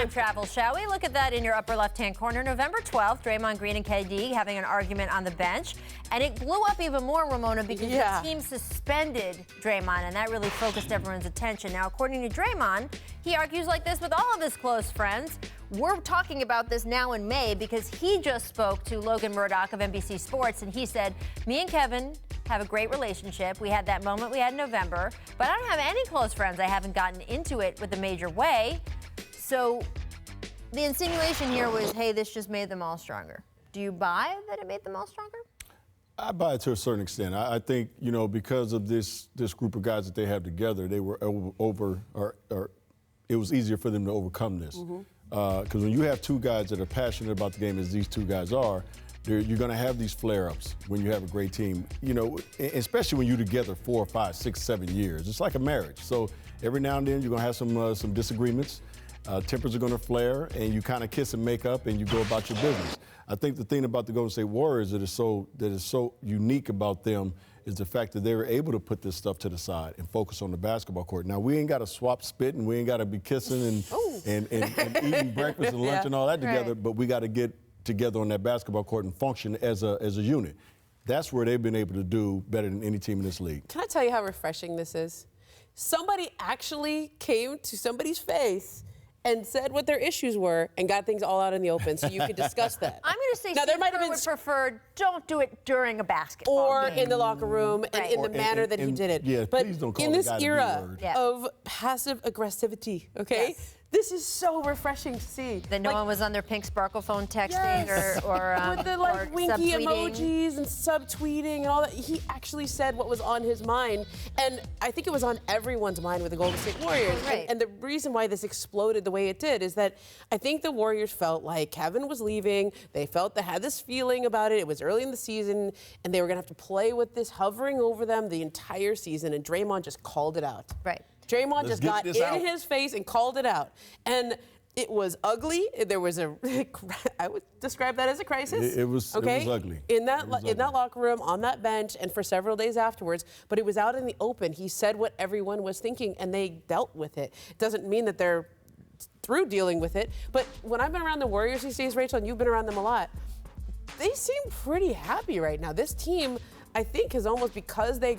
time travel, shall we? Look at that in your upper left-hand corner. November 12th, Draymond Green and KD having an argument on the bench. And it blew up even more, Ramona, because the team suspended Draymond, and that really focused everyone's attention. Now, according to Draymond, he argues like this with all of his close friends. We're talking about this now in May because he just spoke to Logan Murdoch of NBC Sports, and he said, me and Kevin have a great relationship. We had that moment we had in November, but I don't have any close friends. I haven't gotten into it with a major way. So the insinuation here was, hey, this just made them all stronger. Do you buy that it made them all stronger? I buy it to a certain extent. I think, because of this group of guys that they have together, they were it was easier for them to overcome this. Because when you have two guys that are passionate about the game, as these two guys are, you're going to have these flare-ups when you have a great team. Especially when you're together 4, 5, 6, 7 years. It's like a marriage. So every now and then you're going to have some disagreements. Tempers are going to flare, and you kind of kiss and make up, and you go about your business. I think the thing about the Golden State Warriors that is so unique about them is the fact that they were able to put this stuff to the side and focus on the basketball court. Now, we ain't got to swap spit, and we ain't got to be kissing and eating breakfast and lunch and all that together, but we got to get together on that basketball court and function as a unit. That's where they've been able to do better than any team in this league. Can I tell you how refreshing this is? Somebody actually came to somebody's face and said what their issues were and got things all out in the open so you could discuss that. I'm going to say now, there might have been would prefer don't do it during a basketball game. in the locker room and in the manner that he did it. Yeah, but please don't call in the this guy the era B-word. of passive aggressivity, okay? Yes. This is so refreshing to see. That no one was on their pink sparkle phone texting or with the or winky subtweeting. emojis and subtweeting and all that. He actually said what was on his mind, and I think it was on everyone's mind with the Golden State Warriors. Right. And the reason why this exploded the way it did is that I think the Warriors felt like Kevin was leaving. They felt they had this feeling about it. It was early in the season, and they were going to have to play with this hovering over them the entire season, and Draymond just called it out. Right. Draymond just got in his face and called it out. And it was ugly. There was I would describe that as a crisis. It was ugly. In that locker room, on that bench, and for several days afterwards. But it was out in the open. He said what everyone was thinking, and they dealt with it. It doesn't mean that they're through dealing with it. But when I've been around the Warriors these days, Rachel, and you've been around them a lot, they seem pretty happy right now. This team, I think, is almost because they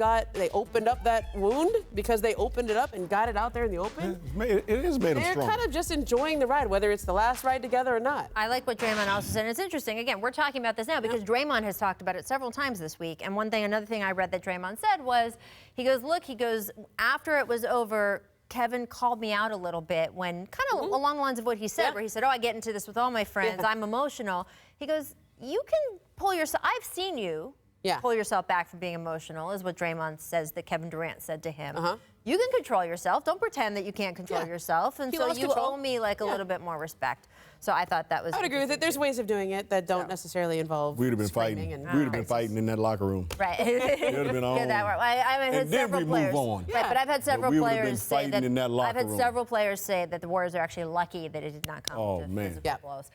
opened up that wound, because they opened it up and got it out there in the open. It has made them They're stronger. kind of just enjoying the ride, whether it's the last ride together or not. I like what Draymond also said. And it's interesting. Again, we're talking about this now because Draymond has talked about it several times this week. And another thing I read that Draymond said was, he goes, after it was over, Kevin called me out a little bit when kind of along the lines of what he said, where he said, I get into this with all my friends. I'm emotional. He goes, you can pull yourself. I've seen you. Pull yourself back from being emotional, is what Draymond says that Kevin Durant said to him. You can control yourself. Don't pretend that you can't control yourself. And so you owe me a little bit more respect. So I thought that was. I would agree with it. There's ways of doing it that don't necessarily involve. We would have been fighting. We would have been fighting in that locker room. Right. It would have been on. I've had several players. Move on. Right, but I've had several players say that. In that locker I've had several players say that the Warriors are actually lucky that it did not come to physical blows.